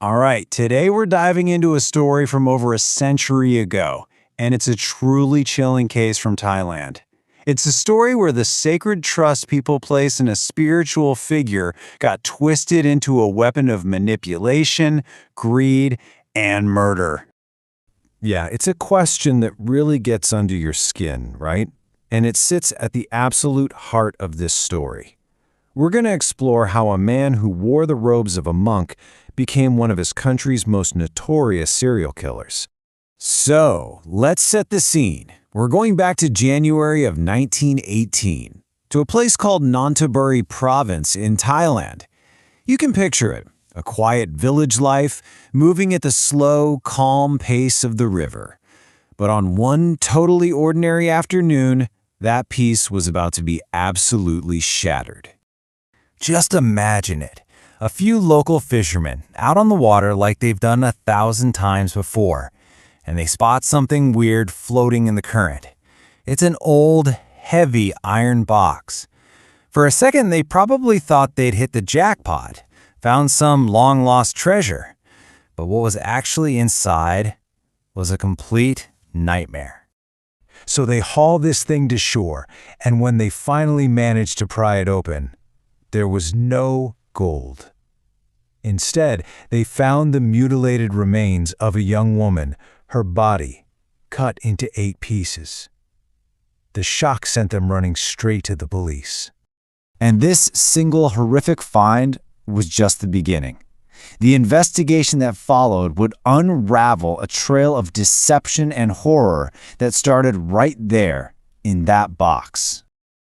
All right, today we're diving into a story from over a century ago, and it's a truly chilling case from Thailand. It's a story where the sacred trust people place in a spiritual figure got twisted into a weapon of manipulation, greed, and murder. Yeah, it's a question that really gets under your skin, right? And it sits at the absolute heart of this story. We're going to explore how a man who wore the robes of a monk became one of his country's most notorious serial killers. So, let's set the scene. We're going back to January of 1918, to a place called Nonthaburi Province in Thailand. You can picture it, a quiet village life, moving at the slow, calm pace of the river. But on one totally ordinary afternoon, that peace was about to be absolutely shattered. Just imagine it. A few local fishermen out on the water like they've done 1,000 times before, and they spot something weird floating in the current. It's an old, heavy iron box. For a second, they probably thought they'd hit the jackpot, found some long-lost treasure. But what was actually inside was a complete nightmare. So they haul this thing to shore, and when they finally managed to pry it open, there was no gold. Instead, they found the mutilated remains of a young woman, her body cut into 8 pieces. The shock sent them running straight to the police. And this single horrific find was just the beginning. The investigation that followed would unravel a trail of deception and horror that started right there in that box.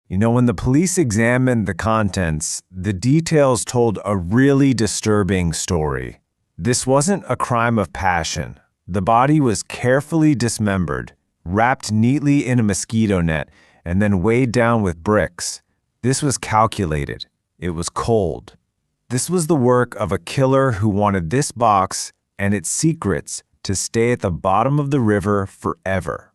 You know, when the police examined the contents, the details told a really disturbing story. This wasn't a crime of passion. The body was carefully dismembered, wrapped neatly in a mosquito net, and then weighed down with bricks. This was calculated. It was cold. This was the work of a killer who wanted this box and its secrets to stay at the bottom of the river forever.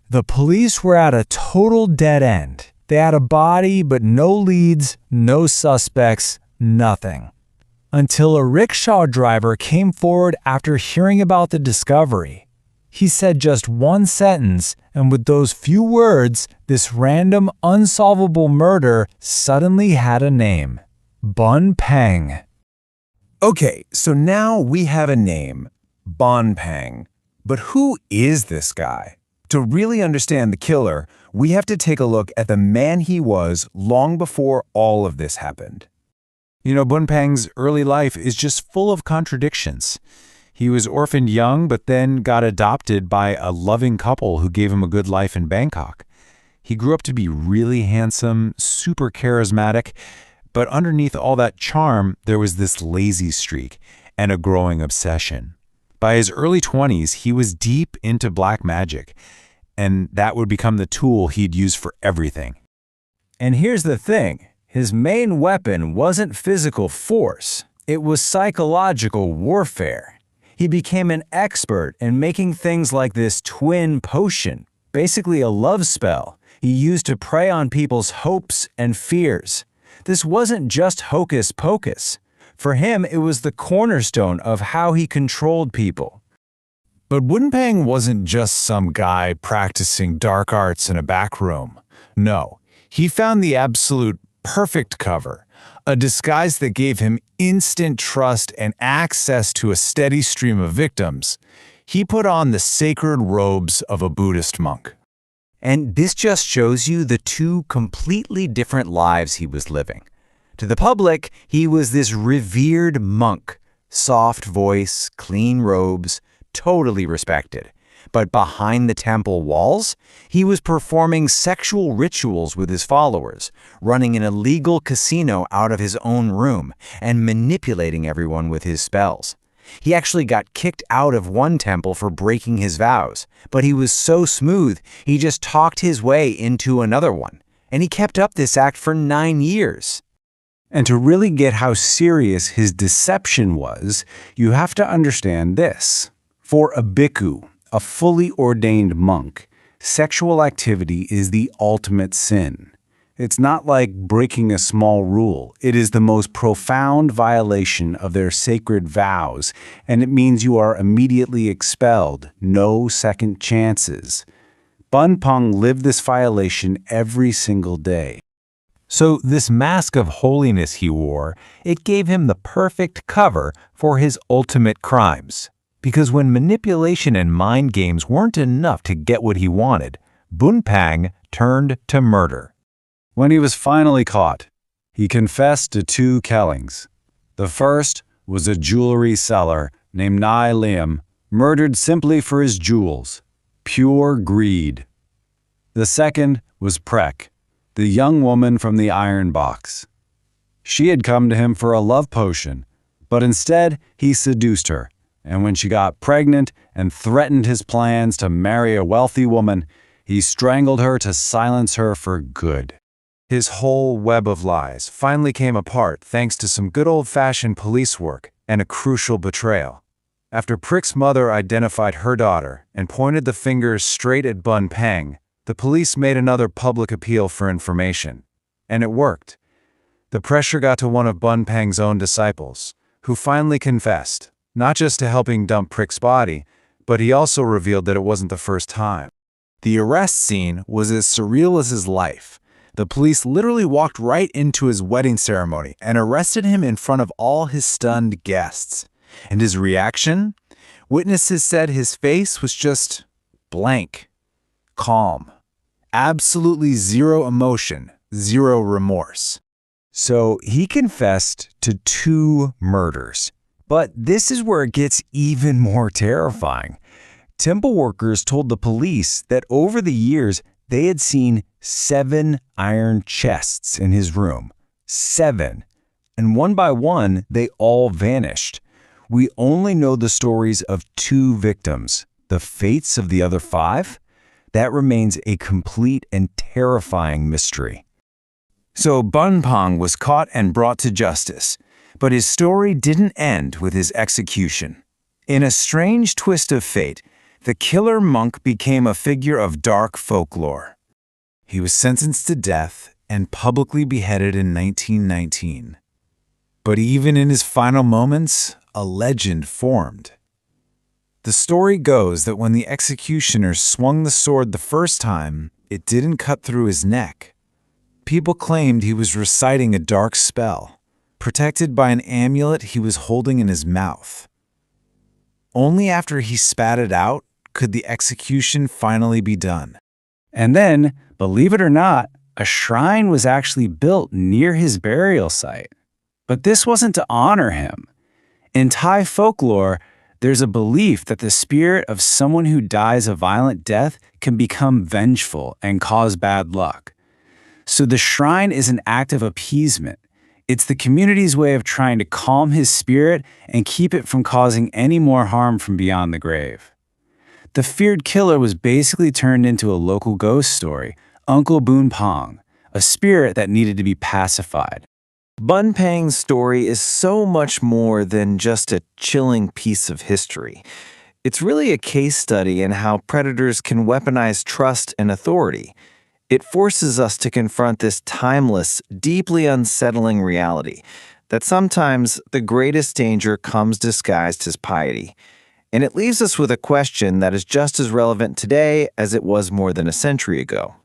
The police were at a total dead end. They had a body, but no leads, no suspects, nothing. Until a rickshaw driver came forward after hearing about the discovery. He said just one sentence, and with those few words, this random, unsolvable murder suddenly had a name. Bun Pang. Okay, so now we have a name, Bun Pang. But who is this guy? To really understand the killer, we have to take a look at the man he was long before all of this happened. You know, Bun Pang's early life is just full of contradictions. He was orphaned young, but then got adopted by a loving couple who gave him a good life in Bangkok. He grew up to be really handsome, super charismatic, but underneath all that charm, there was this lazy streak and a growing obsession. By his early 20s, he was deep into black magic, and that would become the tool he'd use for everything. And here's the thing. His main weapon wasn't physical force. It was psychological warfare. He became an expert in making things like this twin potion, basically a love spell, he used to prey on people's hopes and fears. This wasn't just hocus pocus. For him, it was the cornerstone of how he controlled people. But Bun Pang wasn't just some guy practicing dark arts in a back room. No, he found the absolute perfect cover, a disguise that gave him instant trust and access to a steady stream of victims. He put on the sacred robes of a Buddhist monk. And this just shows you the two completely different lives he was living. To the public, he was this revered monk, soft voice, clean robes, totally respected. But behind the temple walls, he was performing sexual rituals with his followers, running an illegal casino out of his own room, and manipulating everyone with his spells. He actually got kicked out of one temple for breaking his vows, but he was so smooth, he just talked his way into another one. And he kept up this act for 9 years. And to really get how serious his deception was, you have to understand this. For a bhikkhu, a fully ordained monk, sexual activity is the ultimate sin. It's not like breaking a small rule. It is the most profound violation of their sacred vows, and it means you are immediately expelled, no second chances. Bun Pang lived this violation every single day. So this mask of holiness he wore, it gave him the perfect cover for his ultimate crimes. Because when manipulation and mind games weren't enough to get what he wanted, Bun Pang turned to murder. When he was finally caught, he confessed to 2 killings. The first was a jewelry seller named Nai Liam, murdered simply for his jewels. Pure greed. The second was Prek, the young woman from the iron box. She had come to him for a love potion, but instead he seduced her, and when she got pregnant and threatened his plans to marry a wealthy woman, he strangled her to silence her for good. His whole web of lies finally came apart thanks to some good old-fashioned police work and a crucial betrayal. After Prek's mother identified her daughter and pointed the fingers straight at Bun Pang, the police made another public appeal for information. And it worked. The pressure got to one of Bun Pang's own disciples, who finally confessed, not just to helping dump Prek's body, but he also revealed that it wasn't the first time. The arrest scene was as surreal as his life. The police literally walked right into his wedding ceremony and arrested him in front of all his stunned guests. And his reaction? Witnesses said his face was just blank, calm, absolutely zero emotion, zero remorse. So he confessed to 2 murders. But this is where it gets even more terrifying. Temple workers told the police that over the years, they had seen 7 iron chests in his room. 7. And one by one, they all vanished. We only know the stories of 2 victims. The fates of the other 5? That remains a complete and terrifying mystery. So Bun Pang was caught and brought to justice. But his story didn't end with his execution. In a strange twist of fate, the killer monk became a figure of dark folklore. He was sentenced to death and publicly beheaded in 1919. But even in his final moments, a legend formed. The story goes that when the executioner swung the sword the first time, it didn't cut through his neck. People claimed he was reciting a dark spell, protected by an amulet he was holding in his mouth. Only after he spat it out could the execution finally be done. And then, believe it or not, a shrine was actually built near his burial site. But this wasn't to honor him. In Thai folklore, there's a belief that the spirit of someone who dies a violent death can become vengeful and cause bad luck. So the shrine is an act of appeasement. It's the community's way of trying to calm his spirit and keep it from causing any more harm from beyond the grave. The feared killer was basically turned into a local ghost story, Uncle Bun Pang, a spirit that needed to be pacified. Bun Pang's story is so much more than just a chilling piece of history. It's really a case study in how predators can weaponize trust and authority. It forces us to confront this timeless, deeply unsettling reality that sometimes the greatest danger comes disguised as piety. And it leaves us with a question that is just as relevant today as it was more than a century ago.